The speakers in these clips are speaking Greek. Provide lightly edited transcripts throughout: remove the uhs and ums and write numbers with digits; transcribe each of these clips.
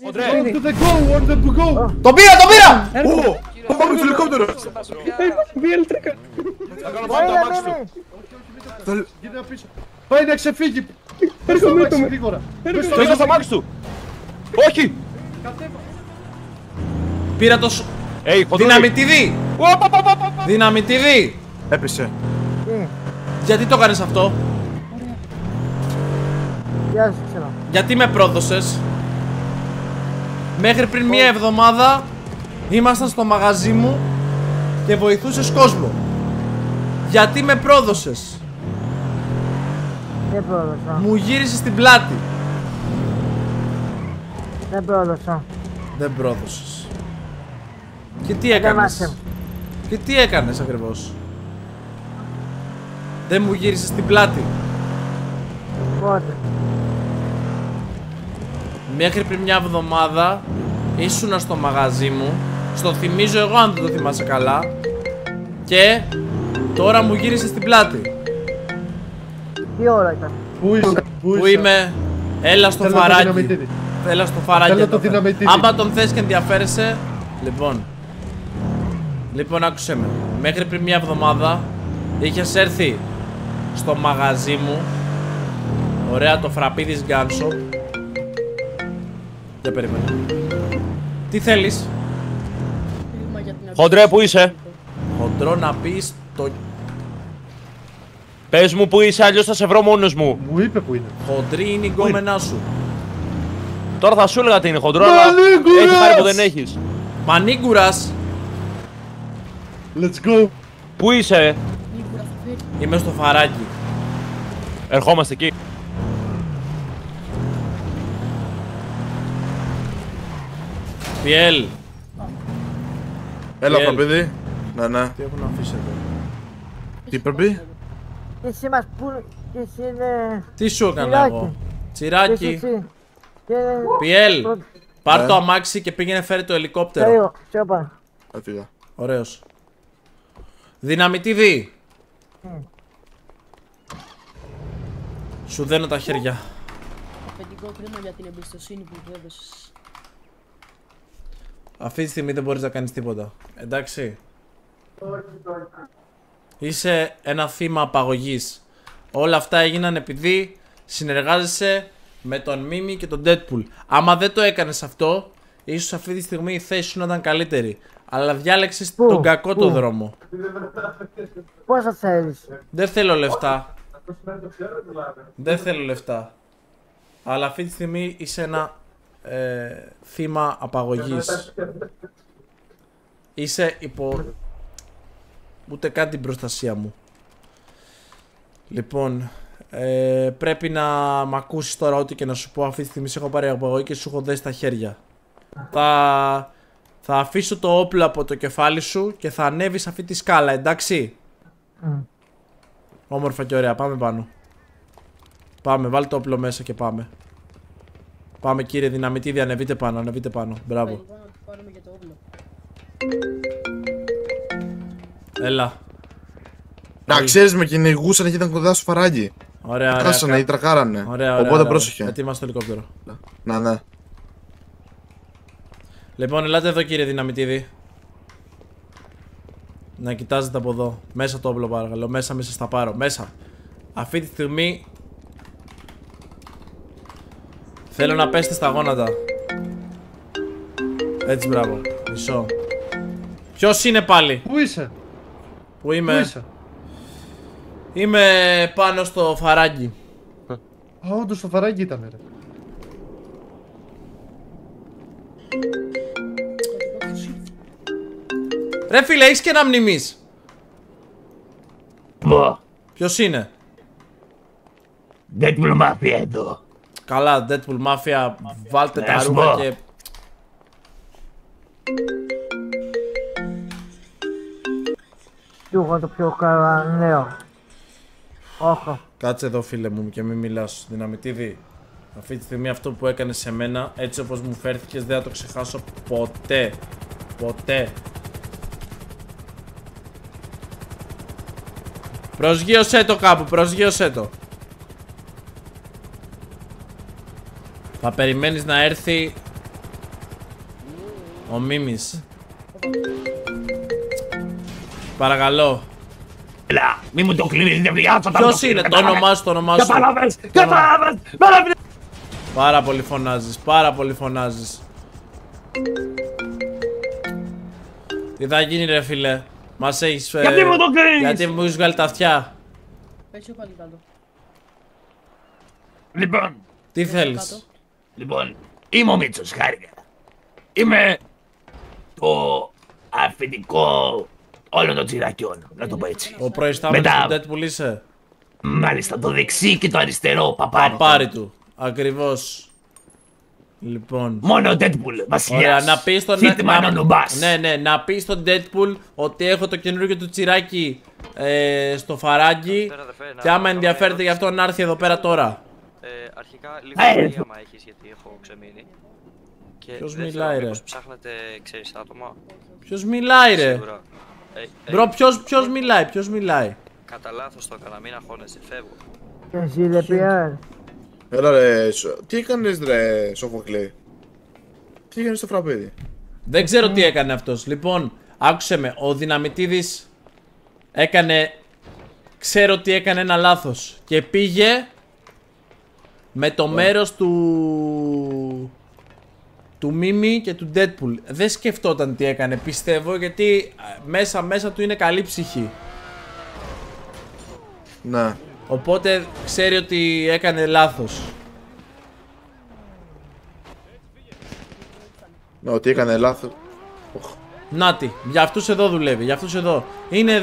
Το πήρα, το πήρα! Πάμε στο ελικόπτερο! Θα κάνω πάνω το αμάξι του. Πάει να ξεφύγει! Πες το αμάξι γρήγορα! Το είδα στο αμάξι του! Όχι! Πήρα το δυναμητίδι! Δυναμητίδι! Έπεσε. Γιατί το κάνεις αυτό? Γεια σου, ξέρω. Γιατί με πρόδωσες? Μέχρι πριν μία εβδομάδα ήμασταν στο μαγαζί μου και βοηθούσες κόσμο. Γιατί με πρόδωσες? Δεν πρόδωσα. Μου γύρισες την πλάτη. Δεν πρόδωσα. Δεν πρόδωσες. Και τι έκανες? Και τι έκανες ακριβώς? Δεν μου γύρισες την πλάτη. Πότε? Μέχρι πριν μια εβδομάδα ήσουνα στο μαγαζί μου. Στο θυμίζω εγώ αν δεν το θυμάσαι καλά. Και τώρα μου γύρισες την πλάτη. Τι ώρα ήταν? Πού είσαι? Πού είμαι? Έλα στο φαράκι. Έλα στο φαράκι. Άμα τον θες και ενδιαφέρεσαι. Λοιπόν, άκουσέ με. Μέχρι πριν μια εβδομάδα είχες έρθει στο μαγαζί μου. Ωραία, το φραπίδις Γκάνσο. Δεν περίμενα. Τι θέλεις? Χοντρέ, πού είσαι? Χοντρό να πεις το... Πες μου που είσαι, αλλιώς θα σε βρω μόνος μου. Μου είπε που είναι. Χοντρή είναι η γκόμενά σου. Τώρα θα σου έλεγα τι είναι χοντρό, αλλά έχει χάρη που δεν έχεις. Μανίγκουρας. Let's go. Πού είσαι? Είμαι στο φαράκι. Ερχόμαστε εκεί. Πιέλ. Έλα Πιέλ. παιδί. Ναι. Τι έχουν αφήσει εδώ? Τι πρέπει? Εσύ μας πού... Εσύ είναι... Τι σου έκανα Τσιράκι. εγώ? Και Τσιράκι. εσύ. Και... Πιέλ. Πάρ' το Ναι. αμάξι και πήγαινε φέρει το ελικόπτερο. Λίγο, σιωπά. Έφυγα. Ωραίος. Δυναμητίδι. Σου δένω τα χέρια. Αφεντικό κρίμα για την εμπιστοσύνη που του έδωσες. Αυτή τη στιγμή δεν μπορείς να κάνεις τίποτα. Εντάξει. Είσαι ένα θύμα απαγωγής. Όλα αυτά έγιναν επειδή συνεργάζεσαι με τον Μίμη και τον Deadpool. Άμα δεν το έκανες αυτό, ίσως αυτή τη στιγμή η θέση σου να ήταν καλύτερη. Αλλά διάλεξες τον κακό το δρόμο. Πόσα θέλεις? Δεν θέλω λεφτά. Δεν θέλω λεφτά. Αλλά αυτή τη στιγμή είσαι ένα θύμα απαγωγής. Είσαι υπό ούτε καν την προστασία μου. Λοιπόν, πρέπει να μ' ακούσεις τώρα ό,τι και να σου πω. Αυτή τη στιγμή σε έχω πάρει απαγωγή και σου έχω δέσει τα χέρια. Θα αφήσω το όπλο από το κεφάλι σου και θα ανέβεις αυτή τη σκάλα, εντάξει? Όμορφα και ωραία, πάμε πάνω. Πάμε, βάλτε το όπλο μέσα και πάμε. Πάμε κύριε Δυναμητίδη, ανεβείτε πάνω, μπράβο. Λοιπόν, να του πάρουμε και το όπλο. Έλα. Να ξέρεις, με κυνηγούσαν και ήταν κοντά στο φαράγγι. Ωραία, ωραία. Χάσανε ή τρακάρανε. Οπότε πρόσεχε. Ετοίμαστε το ελικόπτερο. Ναι. Λοιπόν, ελάτε εδώ κύριε Δυναμητίδη. Να κοιτάζετε από εδώ. Μέσα το όπλο παρακαλώ. Μέσα στα πάρω. Μέσα. Αυτή τη στιγμή θέλω να πέσετε στα γόνατα. Έτσι, μπράβο. Μισό. Ποιος είναι πάλι? Πού είσαι? Πού είμαι? Είμαι πάνω στο φαράγγι. Α, όντως στο φαράγγι ήταν, ρε. Ρε φίλε, έχεις και ένα μνημής. Ποιος είναι? Deadpool Mafia εδώ. Καλά, Deadpool Mafia, βάλτε τα ρούχα και... Του έχω το πιο καρανέο. Όχι. Κάτσε εδώ φίλε μου και μην μιλάς. Δυναμητίδη, αυτή τη στιγμή αυτό που έκανες σε μένα, έτσι όπως μου φέρθηκες, δεν θα το ξεχάσω ποτέ. Ποτέ. Προσγείωσέ το κάπου, προσγείωσέ το. Θα περιμένεις να έρθει Ο Μίμης. Παρακαλώ. Έλα, μη μου το κλείνεις, δεν βγάζω. Ποιος είναι, το όνομά σου, το όνομά σου. Κατάλαβες. Πάρα πολύ φωνάζεις, πάρα πολύ φωνάζεις. Τι θα γίνει ρε φίλε, μας έχεις Γιατί μου το κλείνεις? γιατί μου έχεις βγάλει τα αυτιά. Πέσω πάλι κάτω. Λοιπόν, Τι Πέσω θέλεις? κάτω. λοιπόν, είμαι ο Μίτσος, χάρηκα. Είμαι το αφεντικό όλων των τσιρακιών, να το πω έτσι. Ο προϊστάμενος Μετά. του Deadpool είσαι. Μάλιστα, το δεξί και το αριστερό, παπάρι. Παπάρι του, ακριβώς. Λοιπόν. Μόνο Deadpool, βασιλιάς. Ωραία, να πεις στον Χίτμαν ο Νουμπάς. Ναι, να πεις στον Deadpool ότι έχω το καινούργιο του τσιράκι στο φαράγγι. Και άμα ενδιαφέρεται γι' αυτό να έρθει εδώ πέρα τώρα. Αρχικά λίγο άμα έχεις γιατί έχω ξεμείνει. Και Ποιος δεν μιλάει, ξέρω, ρε? μήπως ψάχνετε, ξέρεις, άτομα. Ποιος μιλάει ρε? Σίγουρα. Μπρο, ποιος μιλάει, ποιος μιλάει? Κατά λάθος το έκανα, μην αγχώνεσαι, φεύγω. Και εσύ ρε Πιέρ. Έλα ρε, τι έκανες ρε Σοφοκλή? Τι έκανες στο φραπέδι? Δεν ξέρω τι έκανε αυτός. Λοιπόν, άκουσε με, ο Δυναμητίδης έκανε... Ξέρω ότι έκανε ένα λάθος. Και πήγε με το μέρος του Μίμη και του Deadpool. Δεν σκεφτόταν τι έκανε, πιστεύω, γιατί μέσα του είναι καλή ψυχή. Ναι. Οπότε ξέρει ότι έκανε λάθος. Ναι, ότι έκανε λάθος. Νάτι, για αυτούς εδώ δουλεύει, για αυτούς εδώ. Είναι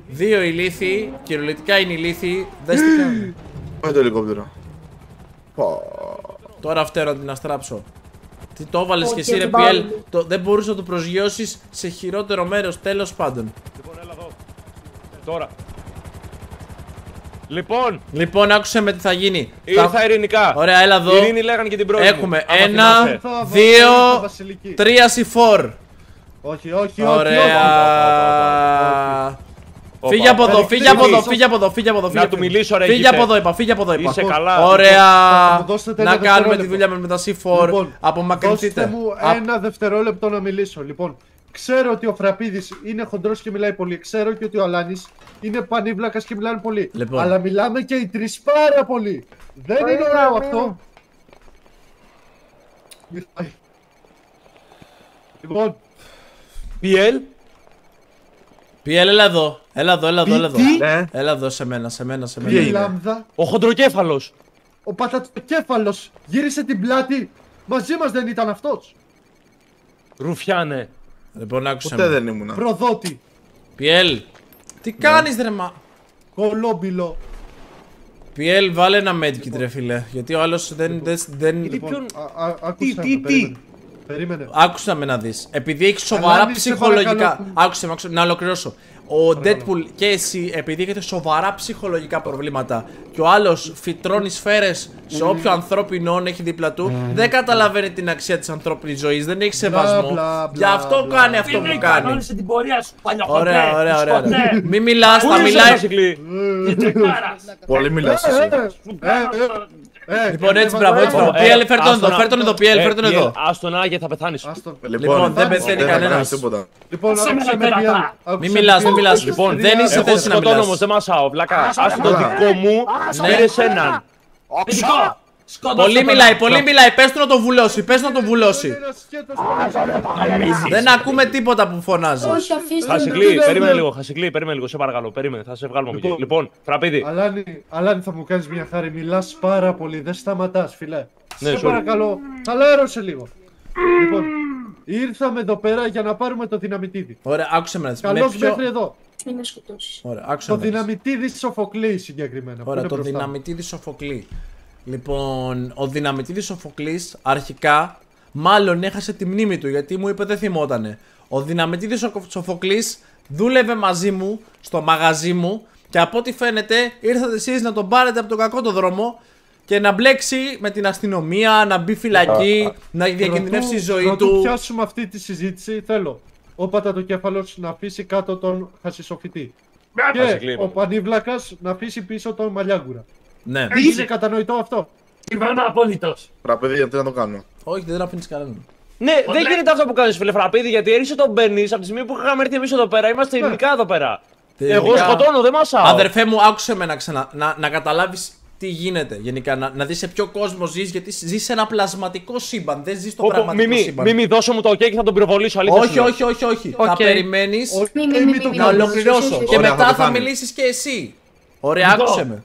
δύο ηλίθιοι, κυριολεκτικά είναι ηλίθιοι. Δες τι κάνουν. Πάει το ελικόπτερο. Τώρα φταίω να την αστράψω. Τι το έβαλες και εσύ ρε την Πιέλ? πάλι. Δεν μπορείς να το προσγειώσεις σε χειρότερο μέρος, τέλος πάντων. Λοιπόν, έλα εδώ. Τώρα. Λοιπόν, Άκουσε με τι θα γίνει. ήρθα ειρηνικά. Ωραία, έλα εδώ. Ειρήνη λέγανε και την πρώτη. Έχουμε Άμα 1, θυμάσαι. 2, 3 C4. Όχι, όχι, όχι. Ωραία. Όπα. Φύγε από εδώ, Όπα. φύγε από εδώ, φύγε από εδώ, φύγε από εδώ. Να του μιλήσω, ρε, Φύγε γήπε. από εδώ, είπα, φύγε από εδώ, είπα. Είσαι καλά. Ωραία. Θα μου δώσετε ένα Να κάνουμε τη δευτερόλεπτο. δουλειά με τα C4. Λοιπόν, Απομακρυνθείτε. δώστε μου ένα δευτερόλεπτο να μιλήσω. Λοιπόν, ξέρω ότι ο Φραπίδης είναι χοντρός και μιλάει πολύ. Ξέρω και ότι ο Αλάνης είναι πανίβλακας και μιλάνε πολύ. Λοιπόν. Αλλά μιλάμε και οι τρεις πάρα πολύ. Δεν είναι ωραίο αυτό. Μιλάει. Λοιπόν, PL. Πιέλ, έλα εδώ. Έλα εδώ. τι? Ναι. Έλα εδώ σε μένα. Τι η είναι? Λάμδα, Ο χοντροκέφαλος. ο πατατοκέφαλος γύρισε την πλάτη. Μαζί μας δεν ήταν αυτός. Ρουφιάνε. Λοιπόν, άκουσε Ποτέ με. δεν ήμουνα. Προδότη, Πιέλ, τι κάνεις ρε μα. κολόμπιλο. Πιέλ, βάλε ένα medkit ρε φίλε. Γιατί ο άλλος δεν... Λοιπόν, Τι, άκουσα τι, με, τι? περίμενε. Άκουσα με να δεις. Επειδή έχει σοβαρά Αλάνη, σε ψυχολογικά. παρακαλώ. Άκουσε με, να ολοκληρώσω. Ο Deadpool και εσύ, επειδή έχετε σοβαρά ψυχολογικά προβλήματα και ο άλλος φυτρώνει σφαίρες σε όποιο ανθρώπινο όν έχει δίπλα του, δεν καταλαβαίνει την αξία της ανθρώπινης ζωής, δεν έχει σεβασμό. μπλα, Γι' αυτό μπλα, κάνει αυτό που κάνει. Κανόνισε την πορεία σου, παλιοχοντρέ. Ωραία. Μη μιλάς, θα Πού είσαι, μιλάει. Βασικλή? Πολύ μιλάς εσύ. Λοιπόν, έτσι, μπράβο, έτσι. Πιέλ, φέρ τον εδώ, Πιέλ, φέρ τον εδώ. Άστον Άγιε, θα πεθάνεις. Λοιπόν, δεν πεθαίνει κανένας. Τίποτα. Λοιπόν, άκουσε με Πιέλ. Μη μιλάς, μη μιλάς. Λοιπόν, Δεν είσαι Εγώ θέση να σκοτώνω μιλάς. όμως, δεν μασάω, βλακά. Άστον το δικό μου, πήρες έναν. Πολύ μιλάει, πες του να το βουλώσει, Δεν ακούμε τίποτα που φωνάζει. Όχι, αφήστε με. Χασικλή, περίμενε λίγο, σε παρακαλώ, περίμενε, θα σε βγάλουμε από εκεί. Λοιπόν, Φραπίδη, Αλάνη, θα μου κάνεις μια χάρη. Μιλάς πάρα πολύ, δεν σταματάς, φιλέ. Ναι, Σε sorry. παρακαλώ, χαλάρωσε λίγο. Λοιπόν, ήρθαμε εδώ πέρα για να πάρουμε το δυναμητίδι. Ωραία, άκουσε με να δεις. Καλώς μέχρι εδώ. Μην με σκοτώσεις. Ωραία, άκουσε Το με να δεις. δυναμητίδι Σοφοκλή συγκεκριμένα. που Ωραία, είναι το μπροστά μου. δυναμητίδη Σοφοκλή. Λοιπόν, ο δυναμητίδης Σοφοκλής αρχικά μάλλον έχασε τη μνήμη του γιατί μου είπε δεν θυμότανε. Ο δυναμητίδης Σοφοκλής δούλευε μαζί μου στο μαγαζί μου και από ό,τι φαίνεται ήρθατε εσείς να τον πάρετε από τον κακό το δρόμο και να μπλέξει με την αστυνομία, να μπει φυλακή, να διακινδυνεύσει η ζωή Πρωτού του. πιάσουμε αυτή τη συζήτηση, θέλω ο πατατοκέφαλος να αφήσει κάτω τον χασισοφυτή. Και Χασικλή, ο πανίβλακας να αφήσει πίσω τον μαλλιάγκουρα. Ναι. Είναι κατανοητό αυτό. Φραπέδι, γιατί να το κάνω. Όχι, δεν αφήνεις κανέναν. Ναι, δεν γίνεται αυτό που κάνεις, φίλε Φραπίδη, γιατί έρχεσαι τον παίρνεις από τη στιγμή που είχαμε έρθει εμείς εδώ πέρα. Είμαστε ειρηνικά εδώ πέρα. Εγώ σκοτώνω, δεν μασάω. Αδερφέ μου, άκουσε με να καταλάβεις τι γίνεται γενικά. Να δεις σε ποιο κόσμο ζεις, γιατί ζεις σε ένα πλασματικό σύμπαν. Δεν ζεις στο πραγματικό σύμπαν. Μίμη, δώσε μου το OK και θα τον πυροβολήσω. Αλήθεια. Όχι. Θα περιμένεις να κάνω. ολοκληρώσω. Και Ωραία, μετά θα θα το μιλήσεις και εσύ. Ωραία, άκουσε με.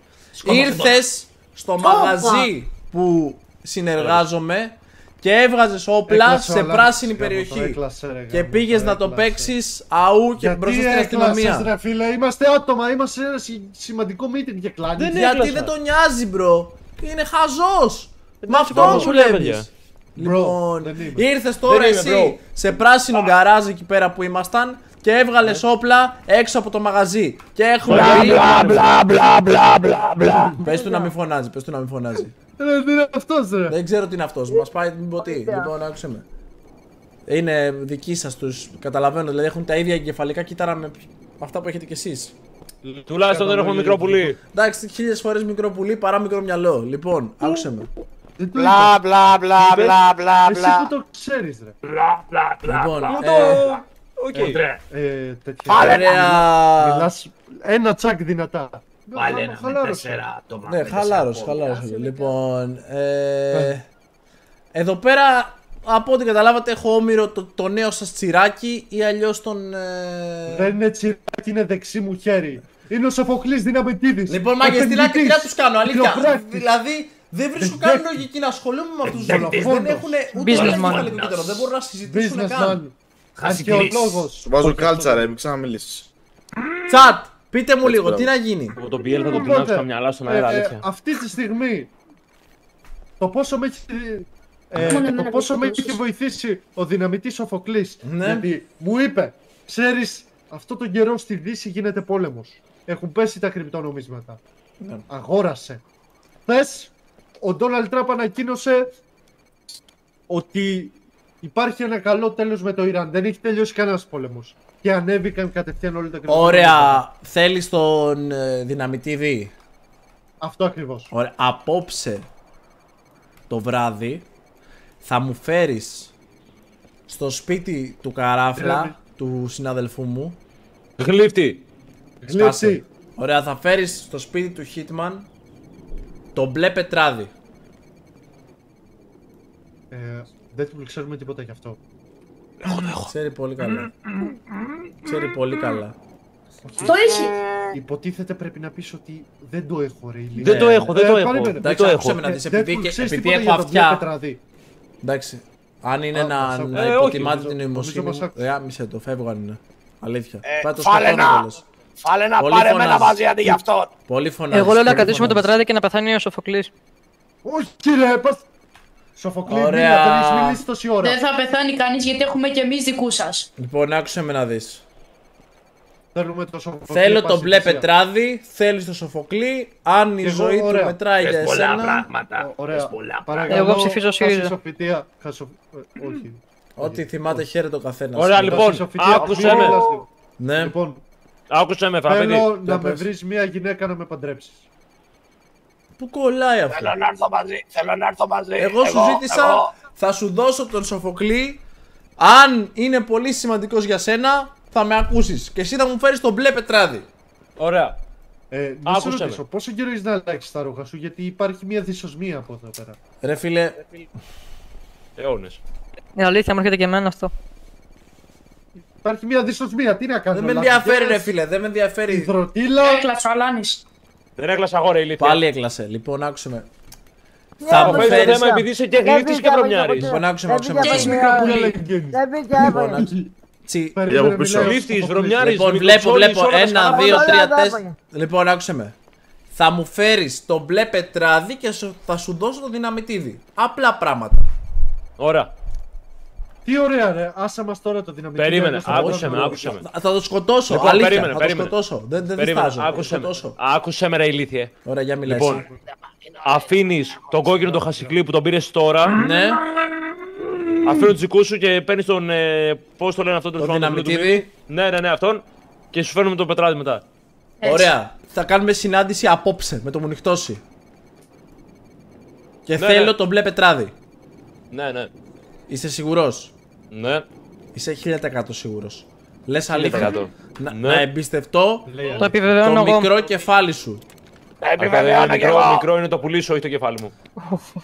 Ήρθες στο μαγαζί που συνεργάζομαι και έβγαζες όπλα σε πράσινη περιοχή. Και πήγες να το παίξεις αού και μπροστά στην αστυνομία. Ρε φίλε, είμαστε άτομα, είμαστε σε ένα σημαντικό meeting και κλάνι. Γιατί δεν τον νοιάζει, μπρο. Είναι χαζός. Με αυτό αυτό σου σου λέει, βλέπεις. παιδιά. Λοιπόν, δεν είμαι. ήρθες τώρα Δεν είμαι, εσύ σε πράσινο γκαράζ εκεί πέρα που ήμασταν και έβγαλες όπλα έξω από το μαγαζί. Και έχουμε πει. Πες του να μην φωνάζει, πες του να μην φωνάζει. Δεν είναι αυτός ρε. Δεν ξέρω τι είναι αυτός, μας πάει την ποτή. Λοιπόν, άκουσε με. Είναι δικοί σας τους, καταλαβαίνω, δηλαδή έχουν τα ίδια εγκεφαλικά κύτταρα με αυτά που έχετε κι εσείς. Τουλάχιστον δεν έχουμε μικρό πουλί. Εντάξει, 1000 φορές μικρό πουλί παρά μικρό μυαλό. Λοιπόν, άκουσε με. Μπλα μπλα μπλα μπλα μπλα Εσύ μπλα. που το ξέρεις ρε. Λοιπόν, Οκ. Τέτοια. ωραία. Μιλάς ένα τσακ δυνατά. Πάλι ένα με Χαλάρωσε. 4 άτομα. Ναι, χαλάρωσε. Λοιπόν, εδώ πέρα από ό,τι καταλάβατε έχω όμηρο το νέο σας τσιράκι ή αλλιώς τον... Δεν είναι τσιράκι, είναι δεξί μου χέρι. Είναι ο Σοφοκλής Δυναμητίδης. Λοιπόν, μάγκες, τι να τους κάνω, αλήθεια. Χειροπράκτης. Δηλαδή, δεν βρίσκω καν λογική να ασχολούμαι με αυτούς τους ανθρώπους. Δεν έχουν ούτε ένα κεφαλικό κίνητρο. Δεν μπορούν να συζητήσουν Businessman. καν. Αρχαιολόγος. Σου βάζω κάλτσα ρε, μην ξαναμιλήσεις. Τσατ, πείτε μου λίγο, μπράβο. τι να γίνει. Εγώ τον BL θα τον πεινάσω στα μυαλά στον αέρα, αλήθεια. Αυτή τη στιγμή το πόσο με έχει, εμένα το πόσο δεν με το έχει βοηθήσει ο δυναμητής Σοφοκλής. Ναι. Γιατί μου είπε, ξέρεις, αυτό τον καιρό στη Δύση γίνεται πόλεμος. Έχουν πέσει τα κρυπτονομίσματα. Ναι. Αγόρασε. Θες, ο Ντόναλντ Τραμπ ανακοίνωσε ότι υπάρχει ένα καλό τέλος με το Ιράν. Δεν έχει τελειώσει κανένας πόλεμος. Και ανέβηκαν κατευθείαν όλοι τα κρυπτονομίσματα. Ωραία, θέλεις τον δυναμητίδη. Αυτό ακριβώς. Ωραία, απόψε το βράδυ θα μου φέρεις στο σπίτι του Καράφλα, του συναδελφού μου. Γλύφτη. Γλύψη. Ωραία, θα φέρεις στο σπίτι του Hitman το μπλε πετράδι. Δεν του ξέρουμε τίποτα γι' αυτό. Ξέρει πολύ καλά. Ξέρει πολύ καλά. Το έχει. Υποτίθεται πρέπει να πεις ότι δεν το έχω ρε ηλίθεια. Δεν το έχω, δεν το έχω. περίμενε. Δεν Εντάξει, το άκουσε έχω. με να δεις, Δεν επειδή, του και- ξέρεις επειδή τίποτα έχω για το μπλε αυτιά. πετραδί. Εντάξει, αν είναι να μας άκουσες. υποτιμάτε όχι, την νομίζω νοημοσύνη μας μου, άκουσες. γάμισε το, φεύγω αν είναι. Αλήθεια. Πάει το Φάλε σκοτώνω να. κιόλας. Φάλε να Πολύ πάρε με ένα φωνάζεις. μαζί αντί γι' αυτό. Πολύ φωνάζεις. Εγώ λέω να πολύ κρατήσουμε το φωνάζεις. πετράδι και να πεθάνει ο Σοφοκλής. Όχι ρε, πας... Σοφοκλή, Ωραία. μίλα, δεν έχεις μιλήσει τόση ώρα. Δεν θα πεθάνει κανείς γιατί έχουμε και εμείς δικούς σας. Λοιπόν, άκουσε με να δεις. Θέλουμε το Σοφοκλή. Θέλω το μπλε πασιτησία. πετράδι, θέλεις το Σοφοκλή. Αν η Εγώ, ζωή του ωραία. μετράει για Πες πολλά εσένα. πράγματα. Πες Ωραία. πολλά. Παρακαλώ, Εγώ ψηφίζω ΣΥΡΙΖΑ. Χασισοφητεία. Όχι. Ό,τι θυμάται χαίρεται ο καθένας. Ωραία, λοιπόν, Χασισοφητεία. άκουσε Μην με. μιλάς λίγο. Ναι, Λοιπόν, Άκουσε με, Φραπίδη. θέλω να με πες. βρεις μια γυναίκα να με παντρέψεις. πού κολλάει αυτό. Θέλω να έρθω μαζί. Θέλω να έρθω μαζί. Εγώ σου ζήτησα, εγώ. θα σου δώσω τον Σοφοκλή. Αν είναι πολύ σημαντικός για σένα, θα με ακούσεις. Και εσύ θα μου φέρεις το μπλε πετράδι. Ωραία. Να σε Άκουσε ρωτήσω, με. πόσο καιρό έχεις να αλλάξεις τα ρούχα σου, γιατί υπάρχει μια δυσοσμία από εδώ πέρα. Ρε φίλε, Αιώνες. Η αλήθεια μου έρχεται και εμένα αυτό. Υπάρχει μια δυσοσμία, τι να κάνω. δεν με ενδιαφέρει ρε φίλε, δεν με ενδιαφέρει. Υδροτήλα. Έκλαψε ο Αλάνης. Δεν έκλασα αγόρι, ηλίθεια. Πάλι έκλασε. Λοιπόν, άκουσε με. Ναι, Θα μου Παίζει το φέρεις. θέμα επειδή είσαι και γλύφτης και βρωμιάρης. Λοιπόν, άκουσε με, άκουσε με. Και άκουσε έχει με. μικρό Πού πουλί. έλεγγες. Δεν πήγε Λοιπόν, έβαλε. άκουσε. Τσι. Περίμενε, από πίσω. μιλάω. Γλύφτης, βρωμιάρης, Λοιπόν, μικροψόλης, βλέπω όλα τα 1, σκάφη. 2, 3, Όλα τα 4. Λοιπόν, άκουσε με. Θα μου φέρεις το μπλε πετράδι και θα σου δώσω το δυναμητίδι. Απλά πράγματα. Ωραία. Τι ωραία ρε, άσε μας τώρα το δυναμικό. Περίμενε, άκουσε με, άκουσε με. Θα το σκοτώσω. Λοιπόν, Αλήθεια, περίμενε, θα το περίμενε. σκοτώσω. Δεν Περίμενε, διστάζω. Θα το άκουσε με. σκοτώσω. Άκουσε με, ρε ηλίθιε. Ωραία, για μιλάς. Λοιπόν, αφήνεις τον κόκκινο το χασικλί που τον πήρες τώρα. Ναι, Αφήνω τους δικούς σου και παίρνεις τον. Πώς το λένε αυτό το το δυναμητίδι. Ναι, αυτόν. Και σου φέρνουμε το πετράδι μετά. Ωραία. Θα κάνουμε συνάντηση απόψε με το μου νυχτώσει. Και Ναι, θέλω ναι. το μπλε πετράδι. Ναι. Είσαι σίγουρος? Ναι. Είσαι 1000% σίγουρος. Λες αλήθεια? 1000%. Να, Ναι. να εμπιστευτώ Το επιβεβαιώνω το εγώ. μικρό κεφάλι σου. Μικρό είναι το πουλί σου, όχι το κεφάλι μου.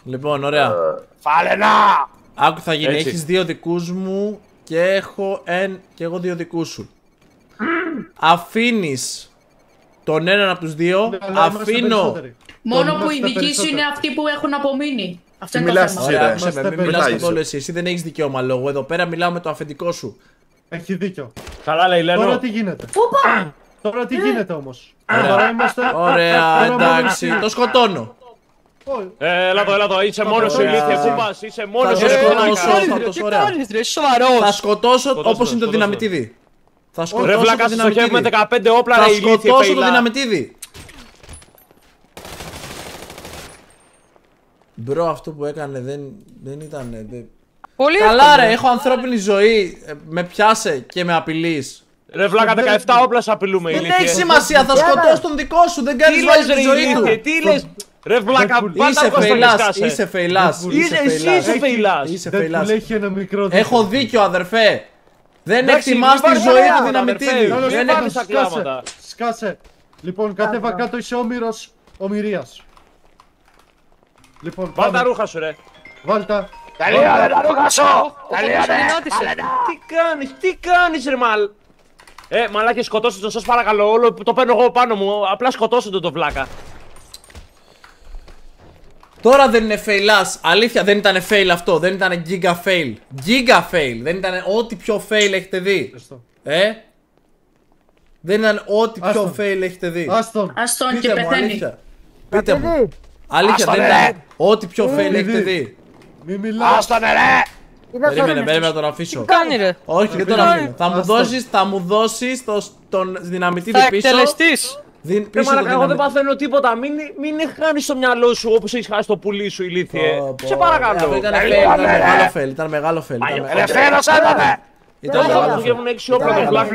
Λοιπόν, ωραία. Φάλαινα! Άκου θα γίνει. Έτσι. Έχεις 2 δικούς μου και έχω και εγώ 2 δικούς σου. Αφήνεις τον έναν από τους δύο. Ναι, αλλά είμαστε Αφήνω. περισσότεροι. Μόνο που Είμαστε οι δικοί σου περισσότεροι. είναι αυτοί που έχουν απομείνει. Αυτό Τι είναι το μιλάς, θέμα. εσύ, Ωραία, ρε. άκουσε με, μην Είμαστε μιλάς πελάτες. καθόλου εσύ. Εσύ δεν έχεις δικαίωμα λόγου. Εδώ πέρα μιλάω με το αφεντικό σου. Έχει δίκιο. Καλά λέει, Τώρα Λένο. τι γίνεται. Τώρα τι γίνεται όμως. Ωραία. Τώρα είμαστε. Ωραία, Τώρα μόνο εντάξει. εσύ. Το σκοτώνω. Όχι. Έλα το, είσαι μόνος σου, Ωραία. ηλίθεια, πού πας, είσαι μόνος Θα σου, σε ρε σκοτώσω. βλάκα. θα το Τι ωραία. κάνεις ρε, είσαι σοβαρός. Θα σκοτώσω Σκοτώσω όπως το, είναι το σκοτώσω δυναμητίδι. Θα Ρε σκοτώσω βλάκα, το στο χέρι με δυναμητίδι. 15 όπλα, Θα ρε ηλίθεια, σκοτώσω το πεϊλά. δυναμητίδι. Μπρο, αυτό που έκανε δεν ήταν. Πολύ Καλά εύκολο. ρε, έχω ανθρώπινη ζωή. Με πιάσε και με απειλείς. Ρε βλάκα, 17 όπλα σε απειλούμε, Δεν ηλίθεια. έχει σημασία, θα σκοτώσω τον δικό σου. Δεν κάνεις Τι βάση λες τη ρε ζωή ηλίθεια, του. τι λες. Ρε βλάκα, πάντα Είσαι ο φεϊλάς, Κωνσταντίνας είσαι φεϊλάς. Είσαι εσύ, είσαι φεϊλάς. Είσαι Δεν φεϊλάς. του έχει ένα μικρό δίκιο. Έχω δίκιο, αδερφέ. Δεν Εντάξει, εκτιμάς μην τη πάρεις ζωή ωραία, του δυναμητίδι. αδερφέ. Τέλος Δεν πάντων, έχεις τα σκάσε. κλάματα. Σκάσε. Λοιπόν, κατέβα κάτω, είσαι όμηρος ομηρίας. Λοιπόν, Βάλ τα πάμε. ρούχα σου, ρε. Βάλτα. Τελείωνε τα ρούχα σου! Ο Τελείωνε! δυνάτησε. Τι κάνεις ρε μαλ. Μαλάκι, σκοτώστε τον, σας παρακαλώ. Όλο το παίρνω εγώ πάνω μου. Απλά σκοτώστε τον το βλάκα. Τώρα δεν είναι fail-as. Αλήθεια, δεν ήταν fail αυτό. Δεν ήταν giga fail. Giga fail. Δεν ήταν ό,τι πιο fail έχετε δει. Ευχαριστώ. Δεν ήταν ό,τι πιο Άστον. fail έχετε δει. Άστον. Αστόν και Πείτε μου, πεθαίνει. αλήθεια. Πείτε μου. Αλήθεια, δεν Άστον, ήταν ό,τι πιο fail Ήδη. έχετε δει. Μη μιλάς. Άστονε ρε! Περίμενε να τον αφήσω. Κάνει ρε. Όχι, δεν τον Άστον. αφήνω. Θα μου δώσεις τον δυναμητίδι Θα πίσω. εκτελεστείς. Ρε Πίσω το μαλάκα, εγώ δεν δυναμητίδι. παθαίνω τίποτα. Μην χάνεις το μυαλό σου όπως έχεις χάσει το πουλί σου, ηλίθιε. Πω, πω. Σε παρακαλώ. Αυτό ήταν fail, Τελείωνε, ήταν ρε. μεγάλο fail. Ήταν μεγάλο fail. Ελευθέρωσέ τον ρε! Ήταν Του μεγάλο fail. βγαίνουν 6 όπλα το βλάκα.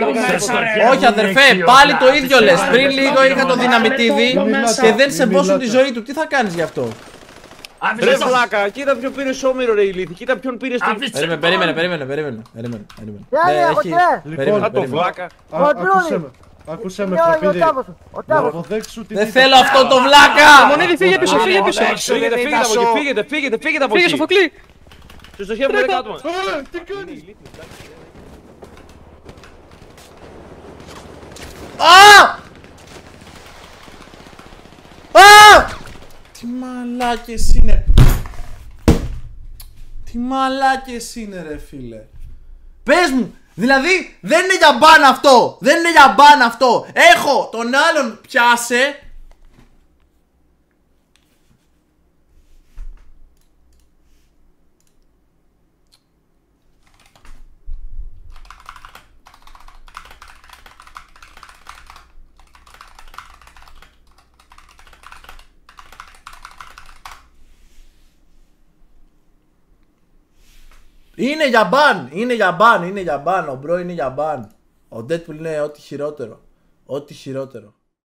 Όχι αδερφέ, πάλι το ίδιο λες. Πριν λίγο είχα το δυναμητίδι και δεν σεβόσουν τη ζωή του. Τι θα κάνεις γι' αυτό? Ρε βλάκα, κοίτα ποιον πήρε στο όμηρο ρε ηλίθι. Κοίτα ποιον πήρε στο... Περίμενε. Έχει... Λοιπόν, Το βλάκα. Άκουσέ με. Άκουσέ με, Φραπίδη. Να αποδέξου την Δεν ήττα. θέλω αυτό το βλάκα! Μονίδη, φύγε πίσω, φύγε πίσω. Φύγετε από Φύγε εκεί. Σοφοκλή. Και στο χέρι μου κάτω μας. Τι κάνεις. Α! Α! Τι μαλάκες είναι. Τι μαλάκες είναι ρε φίλε. Πες μου, δηλαδή δεν είναι για μπαν αυτό. Δεν είναι για μπαν αυτό. Έχω τον άλλον πιάσε. Είναι για μπαν, είναι για μπαν, είναι για μπαν. Ο μπρο είναι για μπαν. Ο Deadpool είναι ό,τι χειρότερο. Ό,τι χειρότερο.